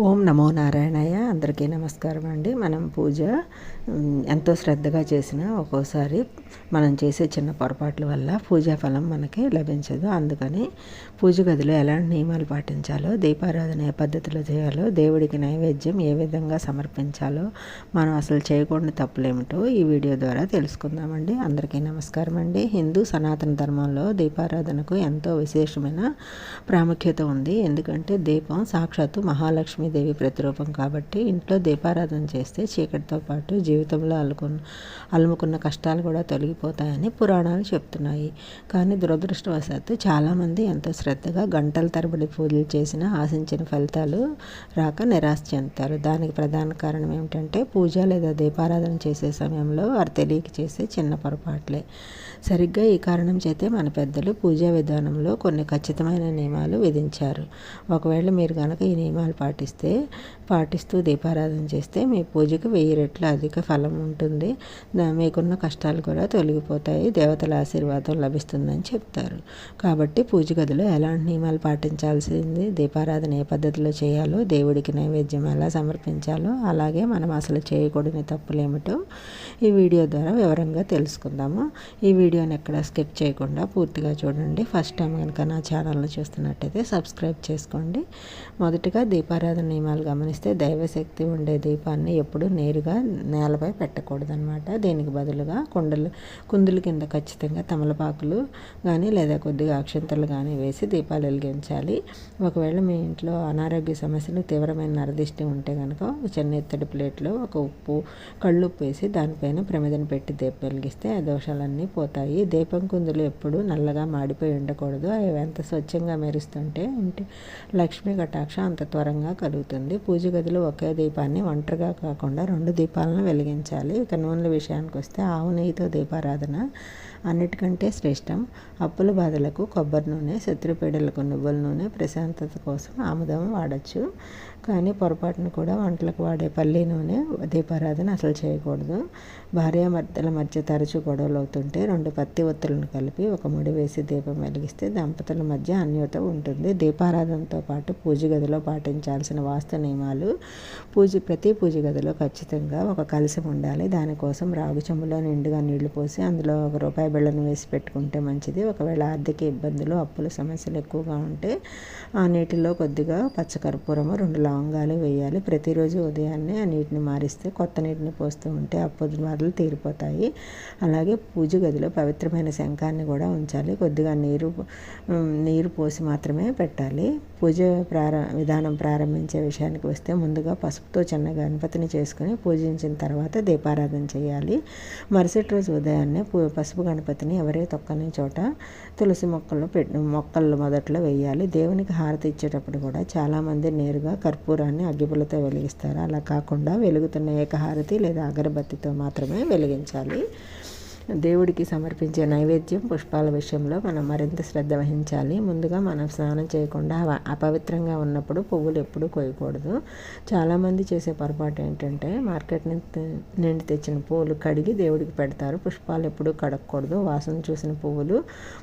ఓం నమో నారాయణయ్య. అందరికీ నమస్కారం అండి. మనం పూజ ఎంతో శ్రద్ధగా చేసినా ఒక్కోసారి మనం చేసే చిన్న పొరపాట్ల వల్ల పూజా ఫలం మనకి లభించదు. అందుకని పూజ గదిలో ఎలాంటి నియమాలు పాటించాలో, దీపారాధన ఏ పద్ధతిలో చేయాలో, దేవుడికి నైవేద్యం ఏ విధంగా సమర్పించాలో, మనం అసలు చేయకూడని తప్పులేమిటో ఈ వీడియో ద్వారా తెలుసుకుందామండి. అందరికీ నమస్కారం అండి. హిందూ సనాతన ధర్మంలో దీపారాధనకు ఎంతో విశేషమైన ప్రాముఖ్యత ఉంది. ఎందుకంటే దీపం సాక్షాత్తు మహాలక్ష్మీదేవి ప్రతిరూపం కాబట్టి ఇంట్లో దీపారాధన చేస్తే చీకటితో పాటు జీవితంలో అలుముకున్న కష్టాలు కూడా తొలగిపోతాయని పురాణాలు చెప్తున్నాయి. కానీ దురదృష్టవశాత్తు చాలామంది ఎంతో శ్రద్ధగా గంటల తరబడి పూజలు చేసినా ఆశించిన ఫలితాలు రాక నిరాశ చెందుతారు. దానికి ప్రధాన కారణం ఏమిటంటే పూజ లేదా దీపారాధన చేసే సమయంలో వారు తెలియక చేసే చిన్న పొరపాట్లే. సరిగ్గా ఈ కారణం చేతే మన పెద్దలు పూజా విధానంలో కొన్ని ఖచ్చితమైన నియమాలు విధించారు. ఒకవేళ మీరు కనుక ఈ నియమాలు పాటిస్తూ దీపారాధన చేస్తే మీ పూజకు 1000 రెట్లు అధిక ఫలం ఉంటుంది. మీకున్న కష్టాలు కూడా తొలగిపోతాయి. దేవతల ఆశీర్వాదం లభిస్తుందని చెప్తారు. కాబట్టి పూజ గదిలో ఎలాంటి నియమాలు పాటించాల్సింది, దీపారాధన ఏ పద్ధతిలో చేయాలో, దేవుడికి నైవేద్యం ఎలా సమర్పించాలో, అలాగే మనం అసలు చేయకూడని తప్పులేమిటో ఈ వీడియో ద్వారా వివరంగా తెలుసుకుందాము. ఈ వీడియోని ఎక్కడ స్కిప్ చేయకుండా పూర్తిగా చూడండి. ఫస్ట్ టైం కనుక నా ఛానల్ని చూస్తున్నట్టయితే సబ్స్క్రైబ్ చేసుకోండి. మొదటిగా దీపారాధన నియమాలు గమనిస్తే దైవశక్తి ఉండే దీపాన్ని ఎప్పుడూ నేరుగా నేలపై పెట్టకూడదనమాట. దీనికి బదులుగా కుందుల కింద ఖచ్చితంగా తమలపాకులు కానీ లేదా కొద్దిగా అక్షంతలు కానీ వేసి దీపాలు వెలిగించాలి. ఒకవేళ మీ ఇంట్లో అనారోగ్య సమస్యలు, తీవ్రమైన నరదిష్టి ఉంటే కనుక చిన్న ఇత్తడి ప్లేట్లో ఒక కళ్ళుప్పు వేసి దానిపైన ప్రమిదను పెట్టి దీపం వెలిగిస్తే ఆ దోషాలన్నీ పోతాయి. దీపం కుందులు ఎప్పుడు నల్లగా మాడిపోయి ఉండకూడదు. అవి ఎంత స్వచ్ఛంగా మెరుస్తుంటే ఇంటి లక్ష్మీ కటాక్షం అంత త్వరగా కలుగుతుంది. పూజ గదిలో ఒకే దీపాన్ని ఒంటరిగా కాకుండా 2 దీపాలను వెలిగించాలి. ఇక నూనెల విషయానికి వస్తే ఆవు నెయ్యితో దీపారాధన అన్నిటికంటే శ్రేష్టం. అప్పుల బాధలకు కొబ్బరి నూనె, శత్రుపీడలకు నువ్వుల నూనె, ప్రశాంతత కోసం ఆముదం వాడచ్చు. కానీ పొరపాటును కూడా వంటలకు వాడే పల్లి నూనె దీపారాధన అసలు చేయకూడదు. భార్యాభర్తల మధ్య తరచూ గొడవలు అవుతుంటే 2 పత్తి ఒత్తులను కలిపి ఒక ముడి వేసి దీపం వెలిగిస్తే దంపతుల మధ్య అన్యోన్యత ఉంటుంది. దీపారాధనతో పాటు పూజ గదిలో పాటించాల్సిన వాస్తు నియమాలు. ప్రతి పూజ గదిలో ఖచ్చితంగా ఒక కలశం ఉండాలి. దానికోసం రాగి చెంబులో నిండుగా నీళ్లు పోసి అందులో ₹1 బిళ్ళను వేసి పెట్టుకుంటే మంచిది. ఒకవేళ ఆర్థిక ఇబ్బందులు, అప్పుల సమస్యలు ఎక్కువగా ఉంటే ఆ నీటిలో కొద్దిగా పచ్చకర్పూరము, 2 లవంగాలు వేయాలి. ప్రతిరోజు ఉదయాన్నే ఆ నీటిని మారిస్తే కొత్త నీటిని పోస్తూ ఉంటే అప్పుల బాధలు తీరిపోతాయి. అలాగే పూజ గదిలో పవిత్రమైన శంఖాన్ని కూడా ఉంచాలి. కొద్దిగా నీరు పోసి మాత్రమే పెట్టాలి. పూజ విధానం ప్రారంభించే విషయానికి వస్తే ముందుగా పసుపుతో చిన్న గణపతిని చేసుకుని పూజించిన తర్వాత దీపారాధన చేయాలి. మరుసటి రోజు ఉదయాన్నే పసుపు గణపతిని ఎవరే తొక్కని చోట తులసి మొక్కలు మొదట్లో వేయాలి. దేవునికి హారతి ఇచ్చేటప్పుడు కూడా చాలామంది నేరుగా కర్పూరాన్ని అగ్గిపుల్లతో వెలిగిస్తారు. అలా కాకుండా వెలుగుతున్న ఏకహారతి లేదా అగరబత్తితో మాత్రమే వెలిగించాలి. దేవుడికి సమర్పించే నైవేద్యం, పుష్పాల విషయంలో మనం మరింత శ్రద్ధ వహించాలి. ముందుగా మనం స్నానం చేయకుండా అపవిత్రంగా ఉన్నప్పుడు పువ్వులు ఎప్పుడూ కోయకూడదు. చాలామంది చేసే పొరపాటు ఏంటంటే మార్కెట్ నుండి తెచ్చిన పువ్వులు కడిగి దేవుడికి పెడతారు. పుష్పాలు ఎప్పుడూ కడగకూడదు. వాసన చూసిన పువ్వులు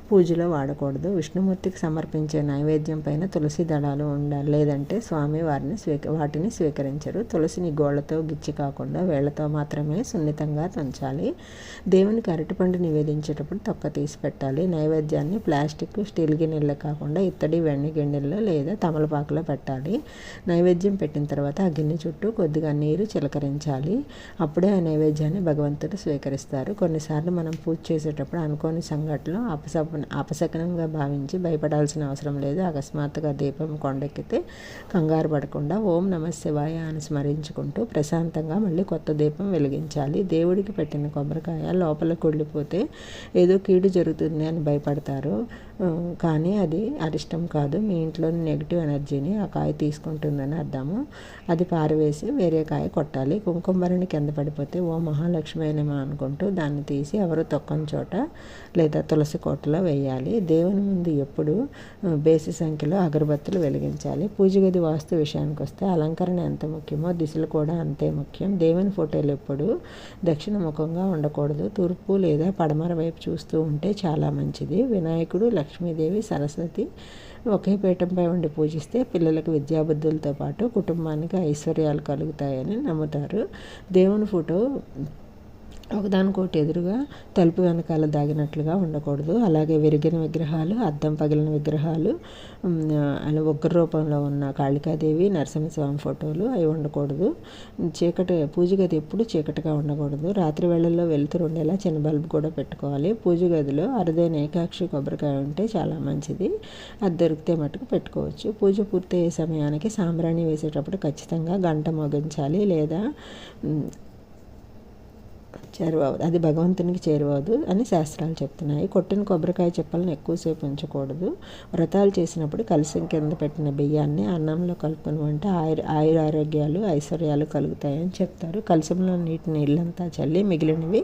పూజలో వాడకూడదు. విష్ణుమూర్తికి సమర్పించే నైవేద్యం పైన తులసి దళాలు ఉండాలి, లేదంటే స్వామి వాటిని స్వీకరించరు. తులసిని గోళ్లతో గిచ్చి కాకుండా వేళ్లతో మాత్రమే సున్నితంగా తుంచాలి. దేవునికి అరటిపండు నివేదించేటప్పుడు తొక్క తీసి పెట్టాలి. నైవేద్యాన్ని ప్లాస్టిక్, స్టీల్ గిన్నెల్లో కాకుండా ఇత్తడి, వెండి గిన్నెల్లో లేదా తమలపాకులో పెట్టాలి. నైవేద్యం పెట్టిన తర్వాత ఆ గిన్నె చుట్టూ కొద్దిగా నీరు చిలకరించాలి. అప్పుడే ఆ నైవేద్యాన్ని భగవంతుడు స్వీకరిస్తారు. కొన్నిసార్లు మనం పూజ చేసేటప్పుడు అనుకోని సంఘటనలు అపశకనంగా భావించి భయపడాల్సిన అవసరం లేదు. అకస్మాత్తుగా దీపం కొండెక్కితే కంగారు పడకుండా ఓం నమః శివాయ అని స్మరించుకుంటూ ప్రశాంతంగా మళ్ళీ కొత్త దీపం వెలిగించాలి. దేవుడికి పెట్టిన కొబ్బరికాయ లోపల కుళ్ళిపోతే ఏదో కీడు జరుగుతుంది అని భయపడతారు. కానీ అది అరిష్టం కాదు. మీ ఇంట్లోని నెగిటివ్ ఎనర్జీని ఆ కాయ తీసుకుంటుందని అర్థము. అది పారవేసి వేరే కాయ కొట్టాలి. కుంకుమభరణి కింద పడిపోతే ఓ మహాలక్ష్మి అయినమా అనుకుంటూ దాన్ని తీసి ఎవరు తొక్కని చోట లేదా తులసి కోటలో వేయాలి. దేవుని ముందు ఎప్పుడు బేసి సంఖ్యలో అగరబత్తులు వెలిగించాలి. పూజ గది వాస్తు విషయానికి వస్తే అలంకరణ ఎంత ముఖ్యమో దిశలు కూడా అంతే ముఖ్యం. దేవుని ఫోటోలు ఎప్పుడు దక్షిణ ముఖంగా ఉండకూడదు. తూర్పు తూర్పు లేదా పడమర వైపు చూస్తూ ఉంటే చాలా మంచిది. వినాయకుడు, లక్ష్మీదేవి, సరస్వతి ఒకే పీఠంపై ఉండి పూజిస్తే పిల్లలకు విద్యాబుద్ధులతో పాటు కుటుంబానికి ఐశ్వర్యాలు కలుగుతాయని నమ్ముతారు. దేవుని ఫోటో ఒకదానికొకటి ఎదురుగా తలుపు వెనకాల దాగినట్లుగా ఉండకూడదు. అలాగే విరిగిన విగ్రహాలు, అద్దం పగిలిన విగ్రహాలు, అలా ఉగ్ర రూపంలో ఉన్న కాళికాదేవి, నరసింహస్వామి ఫోటోలు అవి ఉండకూడదు. పూజ గది ఎప్పుడు చీకటిగా ఉండకూడదు. రాత్రి వేళల్లో వెలుతురు ఉండేలా చిన్న బల్బు కూడా పెట్టుకోవాలి. పూజ గదిలో అరుదైన ఏకాక్షి కొబ్బరికాయ ఉంటే చాలా మంచిది. అది దొరికితే మటుకు పెట్టుకోవచ్చు. పూజ పూర్తయ్యే సమయానికి సాంబ్రాణి వేసేటప్పుడు ఖచ్చితంగా గంట మోగించాలి, లేదా చేరువవదు, అది భగవంతునికి చేరువవదు అని శాస్త్రాలు చెప్తున్నాయి. కొట్టిన కొబ్బరికాయ చెప్పలను ఎక్కువసేపు ఉంచకూడదు. వ్రతాలు చేసినప్పుడు కలశం కింద పెట్టిన బియ్యాన్ని అన్నంలో కలుపుకొని ఉంటే ఆరోగ్యాలు ఐశ్వర్యాలు కలుగుతాయని చెప్తారు. కలశంలో నీటిని ఇల్లంతా చల్లి మిగిలినవి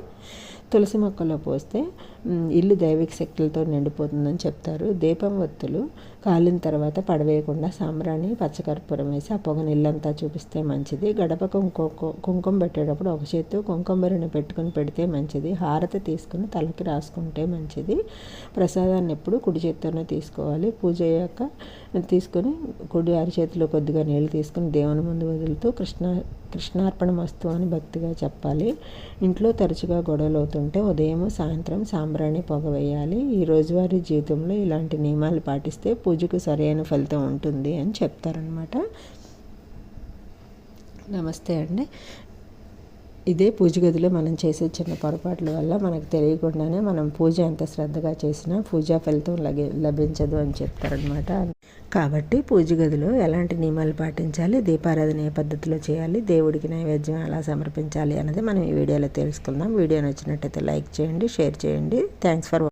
తులసి మొక్కలో పోస్తే ఇల్లు దైవిక శక్తులతో నిండిపోతుందని చెప్తారు. దీపం ఒత్తులు కాలిన తర్వాత పడవేయకుండా సాంబ్రాణి, పచ్చకర్పూరం వేసి ఆ పొగను ఇల్లంతా చూపిస్తే మంచిది. గడప కుంకుమ పెట్టేటప్పుడు ఒక చేత్తో కుంకుమరిని పెట్టుకుని పెడితే మంచిది. హారతి తీసుకుని తలకి రాసుకుంటే మంచిది. ప్రసాదాన్ని ఎప్పుడు కుడి చేత్తోనే తీసుకోవాలి. పూజ అయ్యాక తీసుకొని కుడి అరిచేతిలో కొద్దిగా నీళ్ళు తీసుకుని దేవుని ముందు వదులుతూ కృష్ణార్పణమస్తు అని భక్తిగా చెప్పాలి. ఇంట్లో తరచుగా గొడవలు అవుతుంటే ఉదయం, సాయంత్రం సాంబ్రాణి పొగ వేయాలి. ఈ రోజువారీ జీవితంలో ఇలాంటి నియమాలు పాటిస్తే పూజకు సరైన ఫలితం ఉంటుంది అని చెప్తారనమాట. నమస్తే అండి. ఇదే పూజ గదిలో మనం చేసే చిన్న పొరపాట్ల వల్ల మనకు తెలియకుండానే మనం పూజ ఎంత శ్రద్ధగా చేసినా పూజా ఫలితం లభించదు అని చెప్తారనమాట. కాబట్టి పూజ గదిలో ఎలాంటి నియమాలు పాటించాలి, దీపారాధన ఏ పద్ధతిలో చేయాలి, దేవుడికి నైవేద్యం ఎలా సమర్పించాలి అన్నది మనం ఈ వీడియోలో తెలుసుకుందాం. వీడియో నచ్చినట్టయితే లైక్ చేయండి, షేర్ చేయండి. Thanks for